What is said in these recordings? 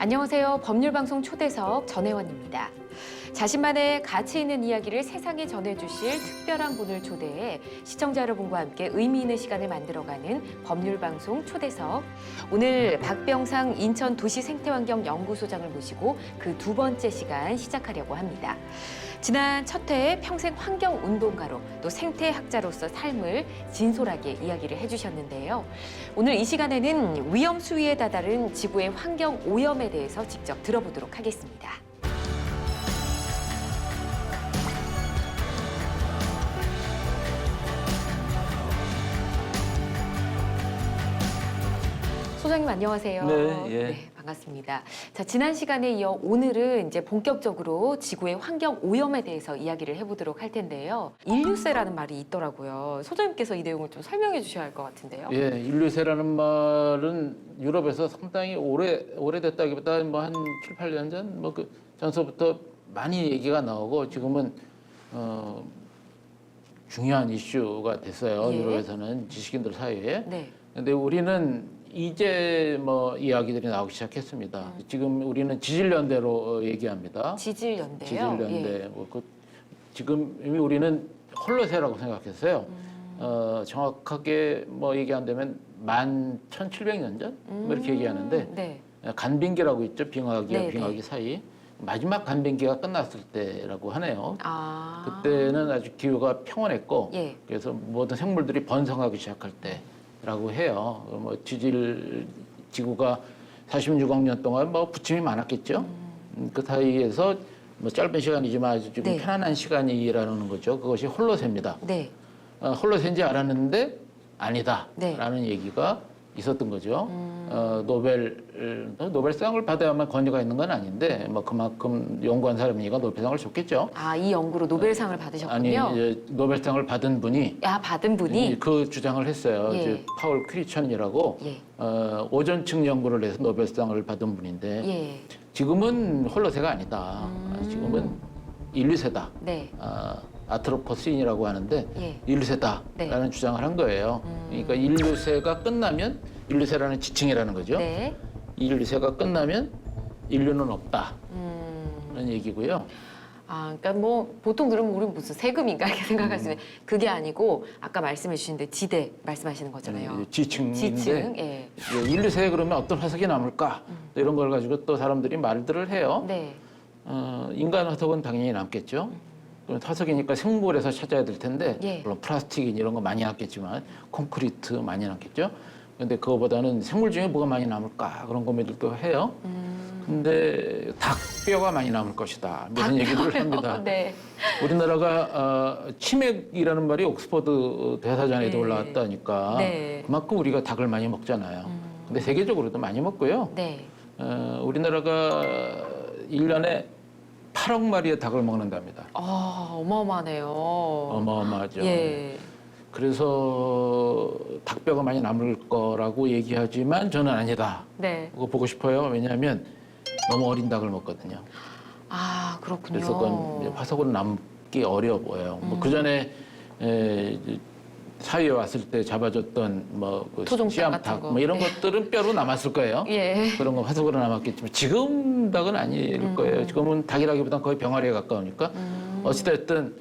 안녕하세요. 법률방송 초대석 전혜원입니다. 자신만의 가치 있는 이야기를 세상에 전해주실 특별한 분을 초대해 시청자 여러분과 함께 의미 있는 시간을 만들어가는 법률방송 초대석. 오늘 박병상 인천도시생태환경연구소장을 모시고 그 두 번째 시간 시작하려고 합니다. 지난 첫 회에 평생 환경운동가로 또 생태학자로서 삶을 진솔하게 이야기를 해주셨는데요. 오늘 이 시간에는 위험 수위에 다다른 지구의 환경 오염에 대해서 직접 들어보도록 하겠습니다. 소장님 안녕하세요. 네, 예. 네, 반갑습니다. 자, 지난 시간에 이어 오늘은 이제 본격적으로 지구의 환경 오염에 대해서 이야기를 해보도록 할 텐데요. 인류세라는 말이 있더라고요. 소장님께서 이 내용을 좀 설명해 주셔야 할 것 같은데요. 예, 인류세라는 말은 유럽에서 상당히 오래됐다기보다 뭐 한 7, 8년 전 뭐 그 전서부터 많이 얘기가 나오고 지금은 중요한 이슈가 됐어요. 예. 유럽에서는 지식인들 사이에. 네. 근데 우리는 이제 뭐 이야기들이 나오기 시작했습니다. 지금 우리는 지질연대로 얘기합니다. 지질연대요. 지질연대. 예. 지금 이미 우리는 홀로세라고 생각했어요. 정확하게 뭐 얘기한다면 11,700년 전? 뭐 이렇게 얘기하는데 네. 간빙기라고 있죠. 빙하기와 네, 빙하기 네. 사이. 마지막 간빙기가 끝났을 때라고 하네요. 아. 그때는 아주 기후가 평온했고 예. 그래서 모든 생물들이 번성하기 시작할 때라고 해요. 뭐 지구가 46억 년 동안 뭐 부침이 많았겠죠. 그 사이에서 뭐 짧은 시간이지만 아주 지금 네. 편안한 시간이라는 거죠. 그것이 홀로세입니다. 네. 홀로세인지 알았는데 아니다라는 네. 얘기가 있었던 거죠. 노벨상을 받아야만 권위가 있는 건 아닌데 뭐 그만큼 연구한 사람이니까 노벨상을 줬겠죠. 아, 이 연구로 노벨상을 받으셨군요. 아니 이제 노벨상을 받은 분이 받은 분이? 그 주장을 했어요. 예. 이제 파울 크리천이라고 예. 오존층 연구를 해서 노벨상을 받은 분인데 예. 지금은 홀로세가 아니다. 지금은 인류세다. 네. 아트로포스인이라고 하는데 예. 인류세다라는 네. 주장을 한 거예요. 그러니까 인류세가 끝나면 인류세라는 지칭이라는 거죠. 네. 인류세가 끝나면 인류는 없다라는 얘기고요. 아, 그러니까 뭐 보통 들으면 우리는 무슨 세금인가 이렇게 생각할 수 있는데 그게 아니고 아까 말씀해 주신데 지대 말씀하시는 거잖아요. 지층인데 지층. 예. 인류세에 그러면 어떤 화석이 남을까 이런 걸 가지고 또 사람들이 말들을 해요. 네. 인간 화석은 당연히 남겠죠. 그럼 화석이니까 생물에서 찾아야 될 텐데 예. 물론 플라스틱 이런 거 많이 남겠지만 콘크리트 많이 남겠죠. 근데 그거보다는 생물 중에 뭐가 많이 남을까 그런 고민들도 해요. 근데 닭뼈가 많이 남을 것이다. 이런 얘기를 합니다. 네. 우리나라가 치맥이라는 말이 옥스퍼드 대사전에도 네. 올라왔다니까 네. 그만큼 우리가 닭을 많이 먹잖아요. 근데 세계적으로도 많이 먹고요. 네. 우리나라가 1년에 8억 마리의 닭을 먹는답니다. 어마어마하네요. 어마어마하죠. 예. 그래서 닭뼈가 많이 남을 거라고 얘기하지만 저는 아니다. 네. 그거 보고 싶어요. 왜냐하면 너무 어린 닭을 먹거든요. 아, 그렇군요. 그래서 그건 화석으로 남기 어려워 보여요. 뭐 그전에 사위에 왔을 때 잡아줬던 토종닭 씨암닭 같은 거. 뭐 이런 네. 것들은 뼈로 남았을 거예요. 예. 그런 건 화석으로 남았겠지만 지금 닭은 아닐 거예요. 지금은 닭이라기보다는 거의 병아리에 가까우니까 어찌됐든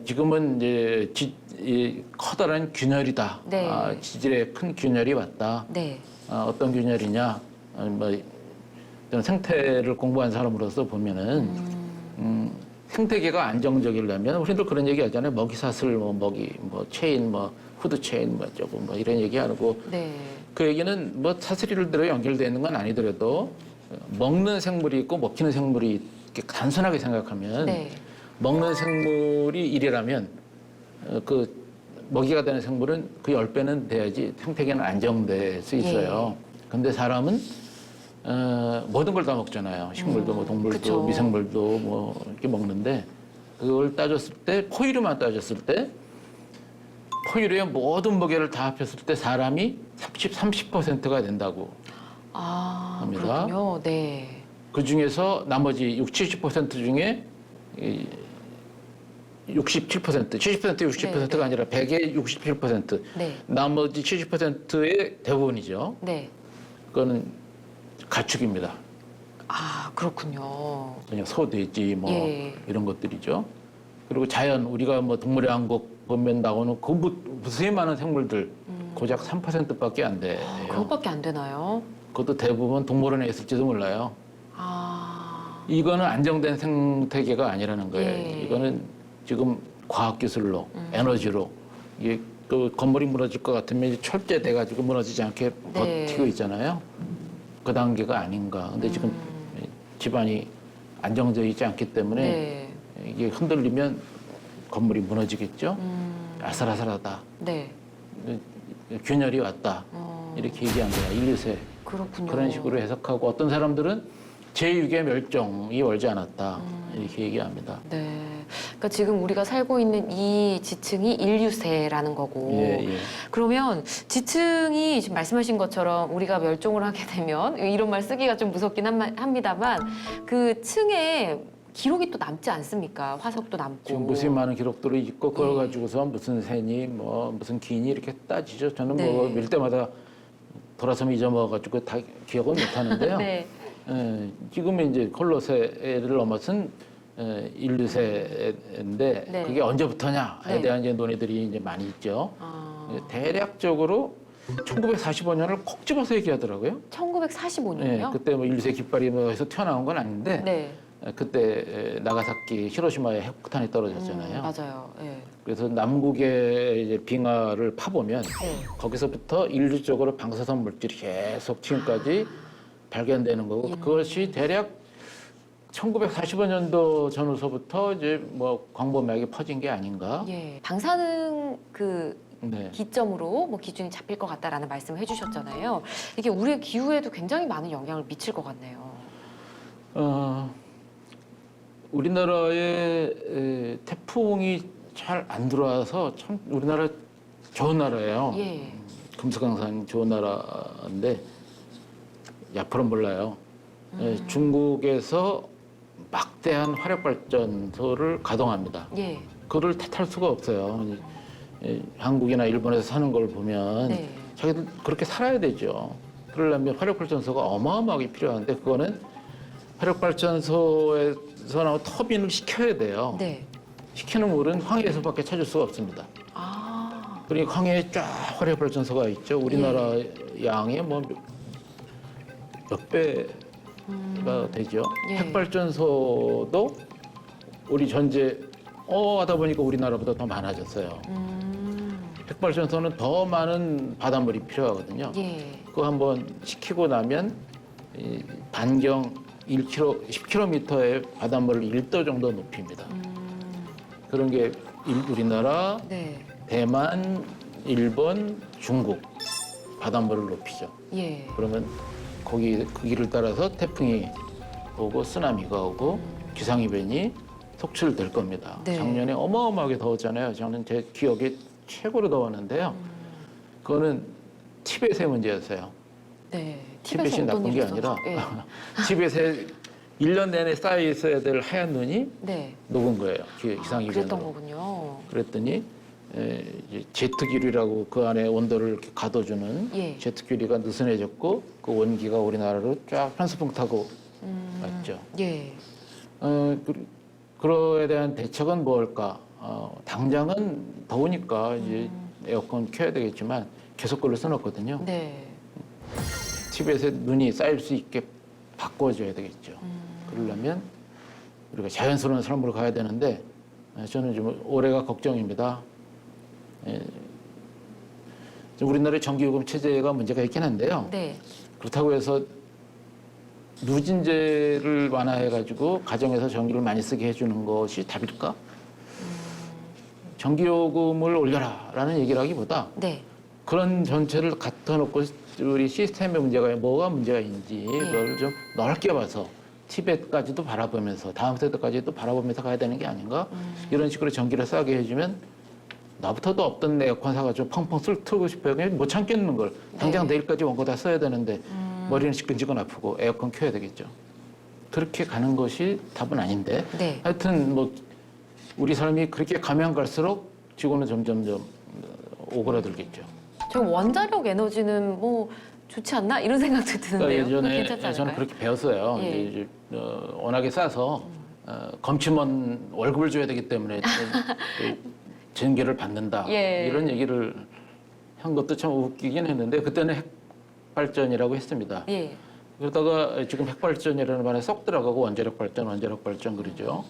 지금은 이제 이 커다란 균열이다. 네. 지질에 큰 균열이 왔다. 네. 어떤 균열이냐? 저는 생태를 공부한 사람으로서 보면은 생태계가 안정적이려면 우리들 그런 얘기 하잖아요. 먹이사슬, 먹이, 체인, 푸드 체인, 어쩌고 이런 얘기하고 네. 그 얘기는 사슬이를 들어 연결되어 있는 건 아니더라도 먹는 생물이 있고 먹히는 생물이 이렇게 단순하게 생각하면 네. 먹는 생물이 1이라면 그 먹이가 되는 생물은 그 10배는 돼야지 생태계는 안정될 수 있어요. 근데 사람은 모든 걸 다 먹잖아요. 식물도 동물도 그쵸. 미생물도 이렇게 먹는데 그걸 따졌을 때 포유류만 따졌을 때 포유류의 모든 무게를 다 합했을 때 사람이 30%가 된다고 합니다. 그렇군요. 네. 그 중에서 나머지 70% 중에 67%, 70% 60%가 아니라 100의 67%, 네. 나머지 70%의 대부분이죠. 네. 그거는 가축입니다. 아, 그렇군요. 그냥 소, 돼지 뭐 예. 이런 것들이죠. 그리고 자연 우리가 뭐 동물의 왕국 보면 나오는 그 무수히 많은 생물들 고작 3%밖에 안 돼요. 그것밖에 안 되나요? 그것도 대부분 동물원에 있을지도 몰라요. 아, 이거는 안정된 생태계가 아니라는 거예요. 예. 이거는 지금 과학기술로, 에너지로 이게 그 건물이 무너질 것 같으면 이제 철제 돼가지고 무너지지 않게 네. 버티고 있잖아요. 그 단계가 아닌가. 근데 지금 집안이 안정적이지 않기 때문에 네. 이게 흔들리면 건물이 무너지겠죠. 아슬아슬하다. 네. 균열이 왔다. 이렇게 얘기합니다. 인류세. 그렇군요. 그런 식으로 해석하고 어떤 사람들은 제6의 멸종이 멀지 않았다. 이렇게 얘기합니다. 네. 그러니까 지금 우리가 살고 있는 이 지층이 인류세라는 거고. 예, 예. 그러면 지층이 지금 말씀하신 것처럼 우리가 멸종을 하게 되면 이런 말 쓰기가 좀 무섭긴 합니다만 그 층에 기록이 또 남지 않습니까? 화석도 남고. 지금 무수히 많은 기록들이 있고 그걸 예. 가지고서 무슨 새니 뭐 무슨 기니 이렇게 따지죠. 저는 네. 뭐 밀 때마다 돌아서면 잊어먹어가지고 다 기억은 못 하는데요. 네. 지금은 이제 콜로세를 넘어선 인류세인데 네. 그게 언제부터냐에 네. 대한 이제 논의들이 이제 많이 있죠. 아, 대략적으로 1945년을 콕 집어서 얘기하더라고요. 1945년이요? 그때 뭐 인류세 깃발이 뭐 해서 튀어나온 건 아닌데 네. 그때 나가사키 히로시마에 핵폭탄이 떨어졌잖아요. 맞아요. 네. 그래서 남국의 이제 빙하를 파보면 네. 거기서부터 인류적으로 방사선 물질이 계속 지금까지 발견되는 거고 그것이 대략 1945년도 전후서부터 이제 뭐 광범위하게 퍼진 게 아닌가. 예. 방사능 그 네. 기점으로 뭐 기준이 잡힐 것 같다라는 말씀을 해주셨잖아요. 이게 우리의 기후에도 굉장히 많은 영향을 미칠 것 같네요. 우리나라에 태풍이 잘 안 들어와서 참 우리나라 좋은 나라예요. 예. 금수강산 좋은 나라인데 앞으로는 몰라요. 중국에서 막대한 화력발전소를 가동합니다. 예. 그걸 탓할 수가 없어요. 한국이나 일본에서 사는 걸 보면 네. 자기들 그렇게 살아야 되죠. 그러려면 화력발전소가 어마어마하게 필요한데 그거는 화력발전소에서 나온 터빈을 식혀야 돼요. 네. 식히는 물은 황해에서밖에 찾을 수가 없습니다. 아. 그러니까 황해에 쫙 화력발전소가 있죠. 우리나라 양의 뭐 몇 배가 되죠. 예. 핵발전소도 우리 전제 하다 보니까 우리나라보다 더 많아졌어요. 핵발전소는 더 많은 바닷물이 필요하거든요. 예. 그거 한번 식히고 나면 이 반경 10km의 바닷물을 1도 정도 높입니다. 그런 게 우리나라, 네. 대만, 일본, 중국 바닷물을 높이죠. 예. 그러면 거기 그 길을 따라서 태풍이 오고 쓰나미가 오고 기상이변이 속출될 겁니다. 네. 작년에 어마어마하게 더웠잖아요. 저는 제 기억에 최고로 더웠는데요. 그거는 티벳의 문제였어요. 네. 티벳이 티벳은 어떤 나쁜 게 일이 아니라 있었죠? 티벳에 1년 내내 쌓여 있어야 될 하얀 눈이 예. 네. 녹은 거예요. 그랬던 기상이변으로. 거군요. 그랬더니 이제 제트기류라고 그 안에 온도를 이렇게 가둬주는 예. 제트기류가 느슨해졌고 그 온기가 우리나라로 쫙 편수풍 타고 왔죠. 예. 그거에 대한 대책은 뭘까? 당장은 더우니까 이제 에어컨 켜야 되겠지만 계속 걸로 써놨거든요. 네. 티벳에 눈이 쌓일 수 있게 바꿔줘야 되겠죠. 그러려면 우리가 자연스러운 삶으로 가야 되는데 저는 좀 올해가 걱정입니다. 우리나라의 전기요금 체제가 문제가 있긴 한데요. 네. 그렇다고 해서 누진제를 완화해가지고 가정에서 전기를 많이 쓰게 해주는 것이 답일까? 전기요금을 올려라라는 얘기를 하기보다 네. 그런 전체를 갖다 놓고 우리 시스템의 문제가 뭐가 문제가 있는지 그걸 좀 넓게 봐서 티벳까지도 바라보면서 다음 세대까지도 바라보면서 가야 되는 게 아닌가? 이런 식으로 전기를 싸게 해주면 나부터도 없던 에어컨 사가지고 펑펑 틀고 싶어요. 그냥 못 참겠는 걸. 당장 네. 내일까지 원고 다 써야 되는데 머리는 시끈시끈 아프고 에어컨 켜야 되겠죠. 그렇게 가는 것이 답은 아닌데 네. 하여튼 뭐 우리 삶이 그렇게 가면 갈수록 지구는 점점점 오그라들겠죠. 지금 원자력 에너지는 뭐 좋지 않나 이런 생각도 드는데요. 그러니까 예전에 괜찮지 않을까요? 저는 그렇게 배웠어요. 예. 이제 워낙에 싸서 검침원 월급을 줘야 되기 때문에 징계를 받는다 예. 이런 얘기를 한 것도 참 웃기긴 했는데 그때는 핵발전이라고 했습니다. 예. 그러다가 지금 핵발전이라는 말에 쏙 들어가고 원자력 발전 그러죠.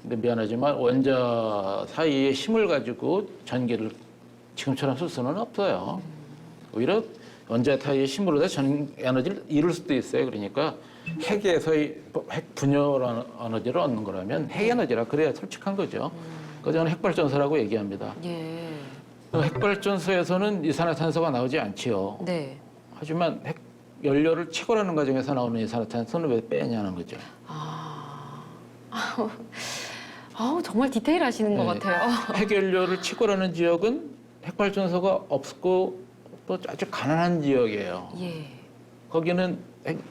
근데 미안하지만 원자 사이에 힘을 가지고 전기를 지금처럼 쓸 수는 없어요. 오히려 원자 사이의 힘으로 전 에너지를 이룰 수도 있어요. 그러니까 핵에서의 핵 분열 에너지를 얻는 거라면 핵 에너지라 그래야 솔직한 거죠. 그래서 저는 핵발전소라고 얘기합니다. 예. 핵발전소에서는 이산화탄소가 나오지 않지요. 네. 하지만 핵 연료를 채굴하는 과정에서 나오는 이산화탄소는 왜 빼냐는 거죠. 아우 정말 디테일하시는 것 네. 같아요. 핵연료를 채굴하는 지역은 핵발전소가 없고 또 아주 가난한 지역이에요. 예. 거기는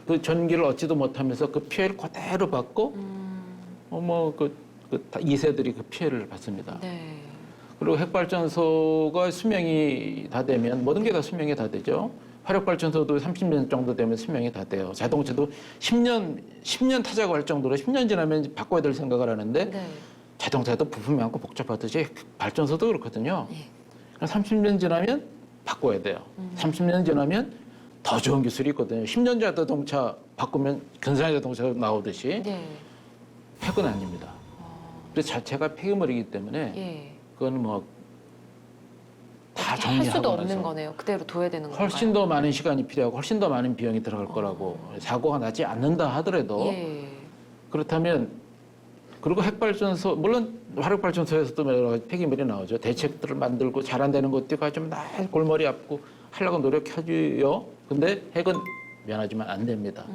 그 전기를 얻지도 못하면서 그 피해를 그대로 받고 그 2세들이 그 피해를 받습니다. 네. 그리고 핵발전소가 수명이 다 되면 모든 게 다 수명이 다 되죠. 화력발전소도 30년 정도 되면 수명이 다 돼요. 자동차도 10년 타자고 할 정도로 10년 지나면 바꿔야 될 생각을 하는데 네. 자동차도 부품이 많고 복잡하듯이 발전소도 그렇거든요. 예. 30년 지나면 바꿔야 돼요. 30년 지나면 더 좋은 기술이 있거든요. 10년 전 자동차 바꾸면 근사한 자동차가 나오듯이 네. 핵은 아닙니다. 그래서 자체가 폐기물이기 때문에 예. 그건 뭐 다 할 정리하고 수도 없는 나서 거네요. 그대로 둬야 되는 건가요? 훨씬 더 많은 시간이 필요하고 훨씬 더 많은 비용이 들어갈 거라고 사고가 나지 않는다 하더라도 예. 그렇다면 그리고 핵발전소 물론 화력발전소에서도 여러 가지 폐기물이 나오죠. 대책들을 만들고 잘 안 되는 것도 있고 좀 골머리 아프고 하려고 노력하지요. 근데 핵은 미안하지만 안 됩니다.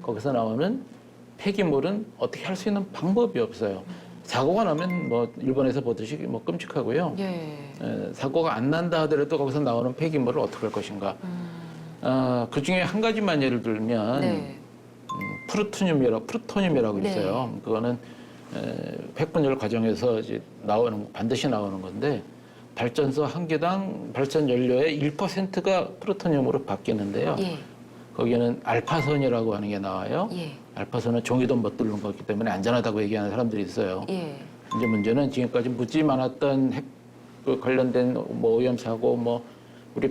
거기서 나오는 폐기물은 어떻게 할 수 있는 방법이 없어요. 사고가 나면 뭐 일본에서 보듯이 뭐 끔찍하고요. 예. 사고가 안 난다 하더라도 거기서 나오는 폐기물을 어떻게 할 것인가. 그 중에 한 가지만 예를 들면 네. 프루토늄이라고 네. 있어요. 그거는 핵분열 과정에서 이제 반드시 나오는 건데 발전소 한 개당 발전 연료의 1%가 프루토늄으로 바뀌는데요. 예. 거기는 알파선이라고 하는 게 나와요. 예. 알파선은 종이도 못 뚫는 거기 때문에 안전하다고 얘기하는 사람들이 있어요. 예. 이제 문제는 지금까지 묻지 많았던 핵 관련된 뭐 오염 사고 우리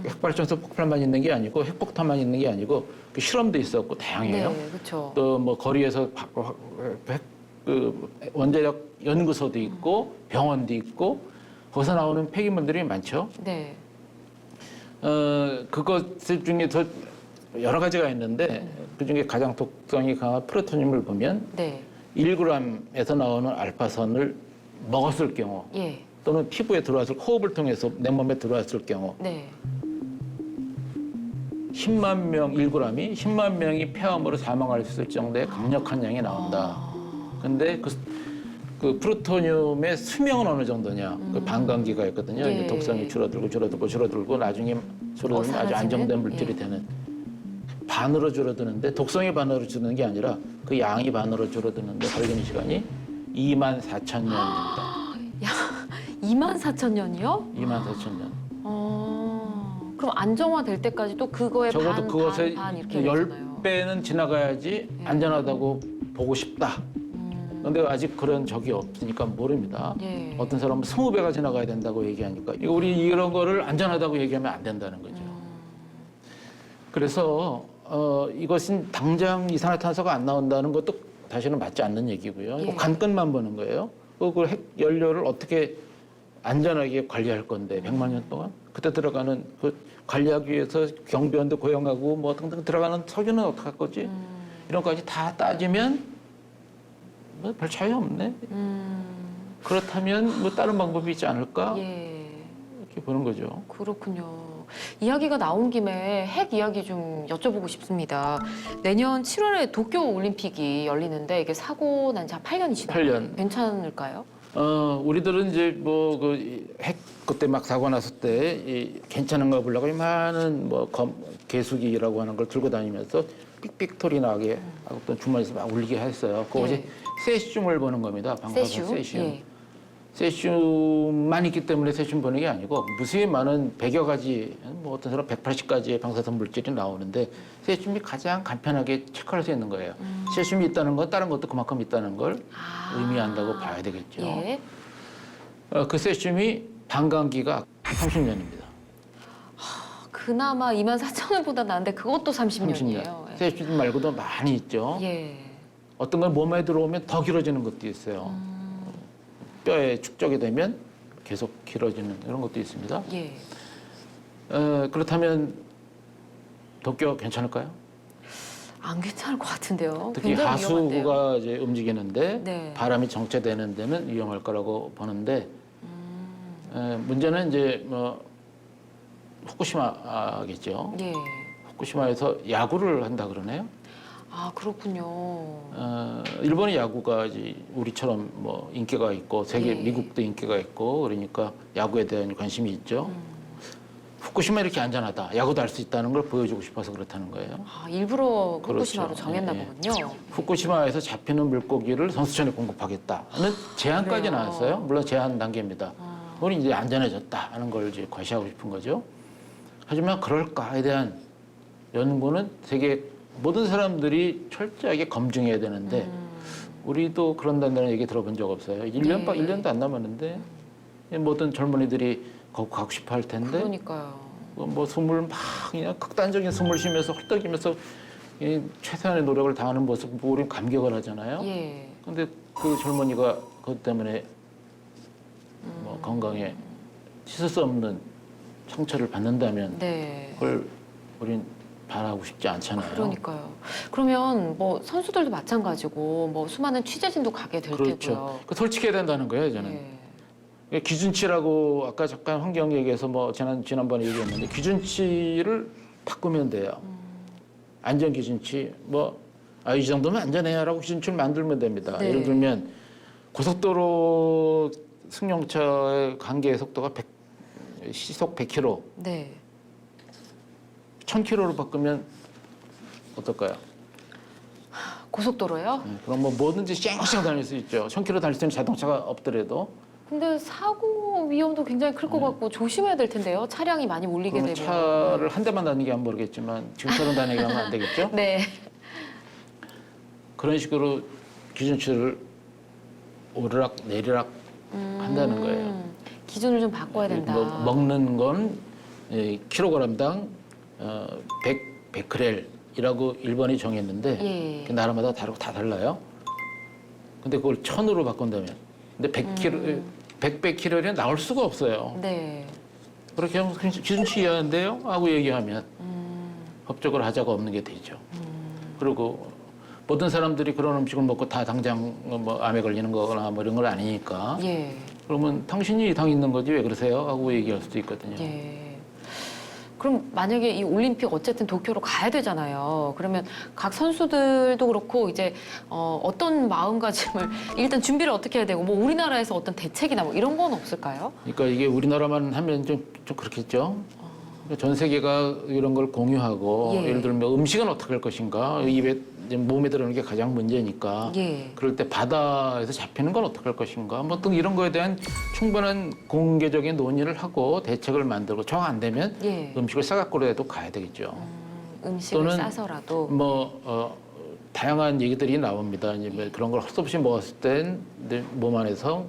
핵발전소 폭발만 있는 게 아니고 핵폭탄만 있는 게 아니고 그 실험도 있었고 다양해요. 네, 그렇죠. 또 뭐 거리에서 원자력 연구소도 있고 병원도 있고 거기서 나오는 폐기물들이 많죠. 네. 그것들 중에 더 여러 가지가 있는데 그 중에 가장 독성이 강한 프루토늄을 보면 네. 1g에서 나오는 알파선을 먹었을 경우 예. 또는 피부에 들어왔을 호흡을 통해서 내 몸에 들어왔을 경우 네. 10만 명 1g이 10만 명이 폐암으로 사망할 수 있을 정도의 강력한 양이 나온다. 근데 그 프루토늄의 수명은 어느 정도냐? 그 반감기가 있거든요. 예. 이제 독성이 줄어들고 나중에 줄어들면 아주 사라지는? 안정된 물질이 예. 되는 반으로 줄어드는데 독성이 반으로 줄어드는 게 아니라 그 양이 반으로 줄어드는데 걸리는 시간이 24,000년입니다. 24,000년이요? 24,000년. 그럼 안정화될 때까지 또 그거의 적어도 그것의 반 이렇게 되잖아요. 10배는 지나가야지 안전하다고 보고 싶다. 근데 아직 그런 적이 없으니까 모릅니다. 예. 어떤 사람은 20배가 지나가야 된다고 얘기하니까 우리 이런 거를 안전하다고 얘기하면 안 된다는 거죠. 그래서 이것은 당장 이산화탄소가 안 나온다는 것도 다시는 맞지 않는 얘기고요. 예. 관건만 보는 거예요. 그 핵 연료를 어떻게 안전하게 관리할 건데 100만 년 동안 그때 들어가는 그 관리하기 위해서 경비원도 고용하고 뭐 등등 들어가는 석유는 어떻게 할 거지? 이런 것까지 다 따지면 뭐 별 차이 없네. 그렇다면 뭐 다른 방법이 있지 않을까? 예. 이렇게 보는 거죠. 그렇군요. 이야기가 나온 김에 핵 이야기 좀 여쭤보고 싶습니다. 내년 7월에 도쿄 올림픽이 열리는데 이게 사고 난 지 한 8년이 지났어요. 8년. 괜찮을까요? 우리들은 이제 뭐 그 핵 그때 막 사고 났을 때 괜찮은가 보려고 많은 뭐 개수기라고 하는 걸 들고 다니면서 삑삑 소리 나게 어떤 주머니에서 막 울리게 했어요. 그것이 예. 세슘을 보는 겁니다. 방사선 세슘? 세슘. 예. 세슘만 있기 때문에 세슘 보는 게 아니고 무수히 많은 100여 가지, 뭐 어떤 사람 180가지의 방사선 물질이 나오는데 세슘이 가장 간편하게 체크할 수 있는 거예요. 세슘이 있다는 건 다른 것도 그만큼 있다는 걸 의미한다고 봐야 되겠죠. 예. 그 세슘이 반감기가 30년입니다. 그나마 24,000원보다 나은데 그것도 30년이에요. 30년. 세슘 말고도 많이 있죠. 예. 어떤 건 몸에 들어오면 더 길어지는 것도 있어요. 뼈에 축적이 되면 계속 길어지는 이런 것도 있습니다. 예. 그렇다면 도쿄 괜찮을까요? 안 괜찮을 것 같은데요. 특히 굉장히 위험한데요. 하수구가 이제 움직이는데 네. 바람이 정체되는 데는 위험할 거라고 보는데 문제는 이제 뭐 후쿠시마겠죠. 예. 후쿠시마에서 야구를 한다 그러네요. 아, 그렇군요. 일본의 야구가 이제 우리처럼 뭐 인기가 있고 세계 예. 미국도 인기가 있고 그러니까 야구에 대한 관심이 있죠. 후쿠시마 이렇게 안전하다, 야구도 할 수 있다는 걸 보여주고 싶어서 그렇다는 거예요. 아, 일부러 후쿠시마로 그렇죠. 정했나 예. 보군요. 후쿠시마에서 잡히는 물고기를 선수촌에 공급하겠다는 제안까지 그래요. 나왔어요. 물론 제안 단계입니다. 우리 이제 안전해졌다 하는 걸 이제 과시하고 싶은 거죠. 하지만 그럴까에 대한 연구는 세계 모든 사람들이 철저하게 검증해야 되는데 우리도 그런다는 얘기 들어본 적 없어요. 1년, 네. 1년도 안 남았는데 모든 젊은이들이 거기 가고 싶어 할 텐데 그러니까요. 뭐 숨을 막 그냥 극단적인 숨을 쉬면서 헐떡이면서 이 최선의 노력을 다하는 모습 보고 우리는 감격을 하잖아요. 예. 근데 그 젊은이가 그것 때문에 뭐 건강에 씻을 수 없는 상처를 받는다면 네. 그걸 우린 바라고 싶지 않잖아요. 그러니까요. 그러면 뭐 선수들도 마찬가지고 뭐 수많은 취재진도 가게 될 그렇죠. 테고요. 그 솔직해야 된다는 거예요, 저는. 예. 기준치라고 아까 잠깐 환경 얘기해서 뭐 지난번에 얘기했는데 기준치를 바꾸면 돼요. 안전 기준치 이 정도면 안전해요라고 기준치를 만들면 됩니다. 네. 예를 들면 고속도로 승용차의 관계 속도가 시속 100km, 네. 1000km로 바꾸면 어떨까요? 고속도로요? 그럼 뭐 뭐든지 쌩쌩 다닐 수 있죠. 1000km 달릴 수 있는 자동차가 없더라도 근데 사고 위험도 굉장히 클 것 같고 조심해야 될 텐데요. 차량이 많이 몰리게 그러면 되면. 차를 한 대만 다니게 하면 모르겠지만 지금처럼 다니게 하면 안 되겠죠? 네. 그런 식으로 기준치를 오르락 내리락 한다는 거예요. 기준을 좀 바꿔야 된다. 뭐 먹는 건 킬로그램당 100베크렐이라고 일본이 정했는데 예. 그 나라마다 다르고 다 달라요. 근데 그걸 1000으로 바꾼다면 근데 100베크렐이 나올 수가 없어요. 네. 그렇게 하면 기준치 이하인데요? 하고 얘기하면 법적으로 하자가 없는 게 되죠. 그리고 모든 사람들이 그런 음식을 먹고 다 당장 뭐 암에 걸리는 거거나 뭐 이런 건 아니니까 예. 그러면 당신이 당 있는 거지 왜 그러세요? 하고 얘기할 수도 있거든요. 예. 그럼 만약에 이 올림픽 어쨌든 도쿄로 가야 되잖아요. 그러면 각 선수들도 그렇고 이제 어떤 마음가짐을 일단 준비를 어떻게 해야 되고 뭐 우리나라에서 어떤 대책이나 뭐 이런 건 없을까요? 그러니까 이게 우리나라만 하면 좀 그렇겠죠. 전 세계가 이런 걸 공유하고 예. 예를 들면 음식은 어떻게 할 것인가 입에 몸에 들어오는 게 가장 문제니까 예. 그럴 때 바다에서 잡히는 건 어떻게 할 것인가 뭐 등 이런 거에 대한 충분한 공개적인 논의를 하고 대책을 만들고 정 안 되면 예. 음식을 싸갖고라도 가야 되겠죠. 음식을 또는 싸서라도. 다양한 얘기들이 나옵니다. 이제 뭐 그런 걸 할 수 없이 먹었을 땐 몸 안에서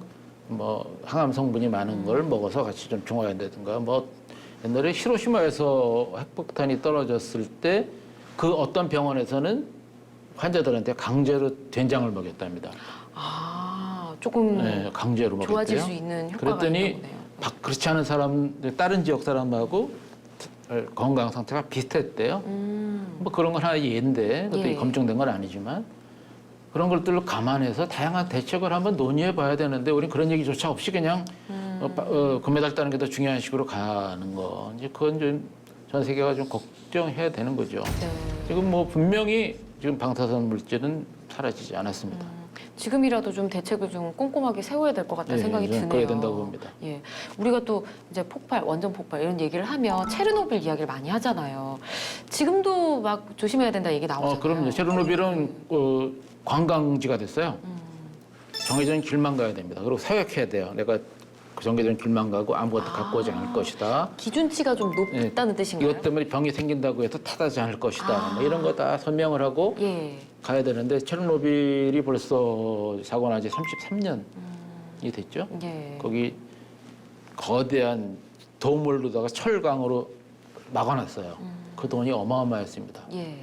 뭐 항암 성분이 많은 걸 먹어서 같이 좀 중화한다든가 뭐 옛날에 히로시마에서 핵폭탄이 떨어졌을 때 그 어떤 병원에서는 환자들한테 강제로 된장을 먹였답니다. 아, 조금 네, 강제로 먹였대요. 좋아질 수 있는 효과가 그랬더니 있나 보네요. 그렇지 않은 사람, 다른 지역 사람하고 건강 상태가 비슷했대요. 뭐 그런 건 하나의 예인데 그것도 예. 검증된 건 아니지만 그런 것들을 감안해서 다양한 대책을 한번 논의해 봐야 되는데 우린 그런 얘기조차 없이 그냥 금메달 따는 게 더 중요한 식으로 가는 거. 이제 그건 좀 전 세계가 좀 걱정해야 되는 거죠. 네. 지금 뭐 분명히 지금 방사선 물질은 사라지지 않았습니다. 지금이라도 좀 대책을 좀 꼼꼼하게 세워야 될 것 같다는 네, 생각이 저는 드네요. 그래야 된다고 봅니다. 예, 우리가 또 이제 폭발, 원전 폭발 이런 얘기를 하면 체르노빌 이야기를 많이 하잖아요. 지금도 막 조심해야 된다 얘기 나오잖아요. 그럼요. 체르노빌은 관광지가 됐어요. 정해진 길만 가야 됩니다. 그리고 생각해야 돼요. 내가 그 정해진 길만 가고 아무것도 갖고 오지 않을 것이다. 기준치가 좀 높다는 뜻인가요? 이것 때문에 병이 생긴다고 해서 타다지 않을 것이다. 뭐 이런 거 다 설명을 하고 예. 가야 되는데 체르노빌이 벌써 사고 나지 33년이 됐죠. 예. 거기 거대한 도물로다가 철강으로 막아놨어요. 그 돈이 어마어마했습니다. 예.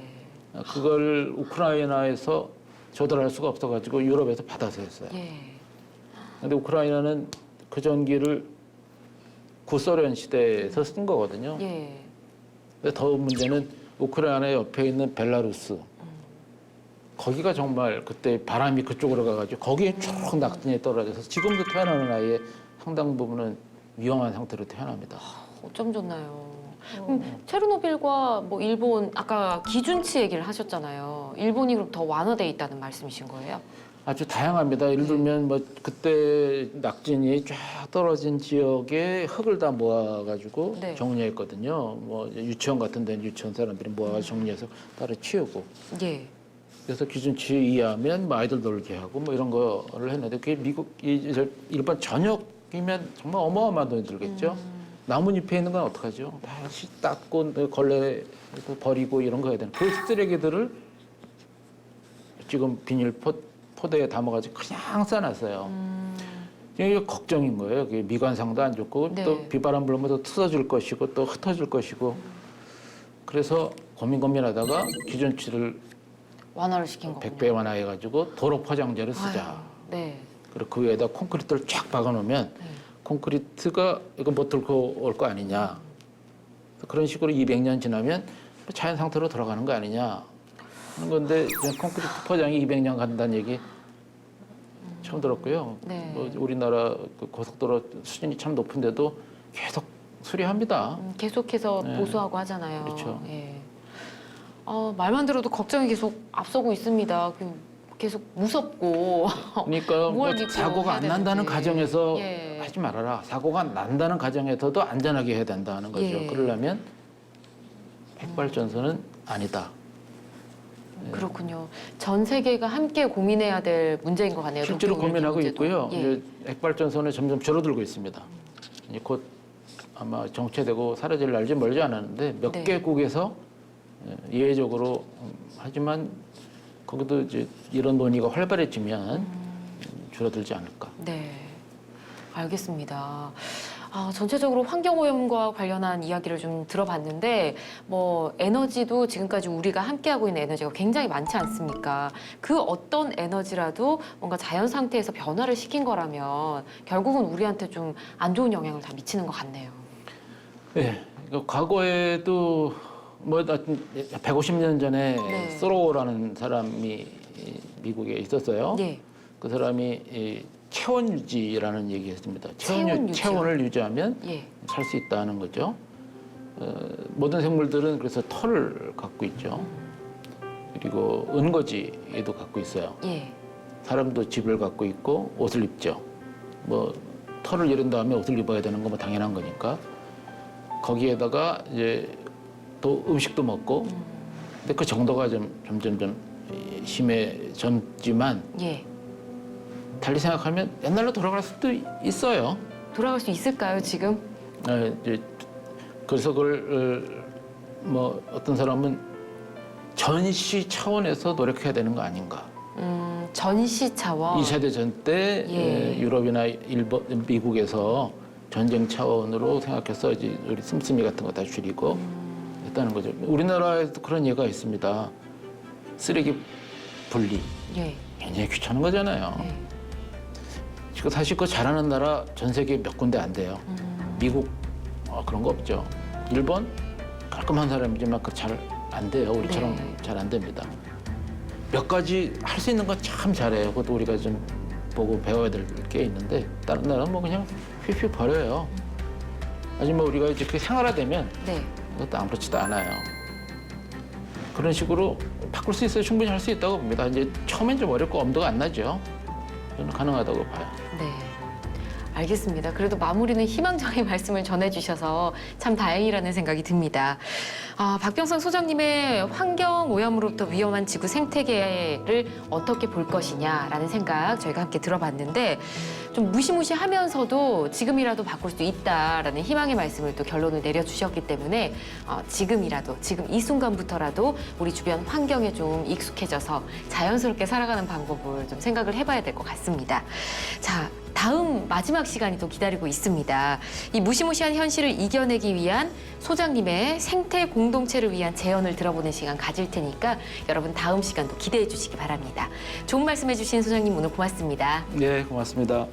그걸 우크라이나에서 조달할 수가 없어가지고 유럽에서 받아서 했어요. 예. 근데 우크라이나는 그 전기를 구소련 시대에서 쓴 거거든요. 예. 근데 더 문제는 우크라이나 옆에 있는 벨라루스. 거기가 정말 그때 바람이 그쪽으로 가가지고 거기에 쭉 낙진이 떨어져서 지금도 태어나는 아이의 상당 부분은 위험한 상태로 태어납니다. 어쩜 좋나요? 체르노빌과 뭐 일본 아까 기준치 얘기를 하셨잖아요. 일본이 그럼 더 완화돼 있다는 말씀이신 거예요? 아주 다양합니다. 예를 들면 뭐 그때 낙진이 쫙 떨어진 지역에 흙을 다 모아가지고 네. 정리했거든요. 뭐 유치원 같은 데는 유치원 사람들이 모아가지고 정리해서 따로 치우고. 예. 그래서 기준치 이하면 뭐 아이들 놀게 하고 뭐 이런 거를 했는데 그게 일본 전역이면 정말 어마어마한 돈이 들겠죠. 나뭇잎에 있는 건 어떡하죠? 다시 닦고 걸레 버리고 이런 거 해야 되는 그 쓰레기들을 지금 포대에 담아가지고 그냥 싸놨어요. 이게 걱정인 거예요. 그게 미관상도 안 좋고 네. 또 비바람 불면 또 틀어질 것이고 또 흩어질 것이고 그래서 고민하다가 기준치를 완화를 시킨 거군요. 100배 완화해가지고 도로 포장재를 쓰자. 아유, 네. 그리고 그 위에다 콘크리트를 쫙 박아놓으면 네. 콘크리트가 이거 못 들고 올 거 아니냐. 그런 식으로 200년 지나면 자연 상태로 돌아가는 거 아니냐 하는 건데 콘크리트 포장이 200년 간다는 얘기 처음 들었고요. 네. 뭐 우리나라 그 고속도로 수준이 참 높은데도 계속 수리합니다. 계속해서 네. 보수하고 하잖아요. 그렇죠. 예. 말만 들어도 걱정이 계속 앞서고 있습니다. 계속 무섭고 그러니까 뭐 믿고 사고가 해야 안 난다는 되는지. 가정에서 예. 하지 말아라. 사고가 난다는 가정에서도 안전하게 해야 된다는 거죠. 예. 그러려면 핵발전소는 아니다. 그렇군요. 전 세계가 함께 고민해야 될 문제인 것 같네요. 실제로 도쿄 고민하고 문제도. 있고요. 예. 이제 핵발전소는 점점 줄어들고 있습니다. 이제 곧 아마 정체되고 사라질 날지 멀지 않았는데 몇 네. 개국에서 예외적으로 하지만 거기도 이제 이런 논의가 활발해지면 줄어들지 않을까. 네, 알겠습니다. 전체적으로 환경오염과 관련한 이야기를 좀 들어봤는데 뭐 에너지도 지금까지 우리가 함께하고 있는 에너지가 굉장히 많지 않습니까? 그 어떤 에너지라도 뭔가 자연 상태에서 변화를 시킨 거라면 결국은 우리한테 좀 안 좋은 영향을 다 미치는 것 같네요. 네, 과거에도 뭐 150년 전에 네. 소로우라는 사람이 미국에 있었어요. 예. 그 사람이 이 체온 유지라는 얘기했습니다. 체온 유지요? 체온을 유지하면 예. 살 수 있다는 거죠. 모든 생물들은 그래서 털을 갖고 있죠. 그리고 은거지에도 갖고 있어요. 예. 사람도 집을 갖고 있고 옷을 입죠. 뭐 털을 이른 다음에 옷을 입어야 되는 거 뭐 당연한 거니까. 거기에다가 이제 또 음식도 먹고. 근데 그 정도가 점점 심해졌지만 예. 달리 생각하면 옛날로 돌아갈 수도 있어요. 돌아갈 수 있을까요, 지금? 이제 그래서 그걸 뭐 어떤 사람은 전시 차원에서 노력해야 되는 거 아닌가. 전시 차원. 2차 대전 때 예. 유럽이나 일본, 미국에서 전쟁 차원으로 생각해서 이제 우리 씀씀이 같은 거 다 줄이고 했다는 거죠. 우리나라에도 그런 예가 있습니다. 쓰레기 분리. 예. 굉장히 귀찮은 거잖아요. 예. 지금 사실 그거 잘하는 나라 전 세계 몇 군데 안 돼요. 미국 그런 거 없죠. 일본 깔끔한 사람이지만 그 잘 안 돼요. 우리처럼 네. 잘 안 됩니다. 몇 가지 할 수 있는 건 참 잘해요. 그것도 우리가 좀 보고 배워야 될 게 있는데 다른 나라는 뭐 그냥 휙휙 버려요. 하지만 우리가 이제 그게 생활화되면 네. 그것도 아무렇지도 않아요. 그런 식으로 바꿀 수 있어요. 충분히 할 수 있다고 봅니다. 이제 처음엔 좀 어렵고 엄두가 안 나죠. 저는 가능하다고 봐요. 네. 알겠습니다. 그래도 마무리는 희망적인 말씀을 전해주셔서 참 다행이라는 생각이 듭니다. 박병상 소장님의 환경 오염으로부터 위험한 지구 생태계를 어떻게 볼 것이냐라는 생각 저희가 함께 들어봤는데 좀 무시무시하면서도 지금이라도 바꿀 수 있다라는 희망의 말씀을 또 결론을 내려주셨기 때문에 지금이라도 지금 이 순간부터라도 우리 주변 환경에 좀 익숙해져서 자연스럽게 살아가는 방법을 좀 생각을 해봐야 될 것 같습니다. 자, 다음 마지막 시간이 또 기다리고 있습니다. 이 무시무시한 현실을 이겨내기 위한 소장님의 생태 공동체를 위한 제언을 들어보는 시간 가질 테니까 여러분 다음 시간도 기대해 주시기 바랍니다. 좋은 말씀해 주신 소장님 오늘 고맙습니다. 네, 고맙습니다.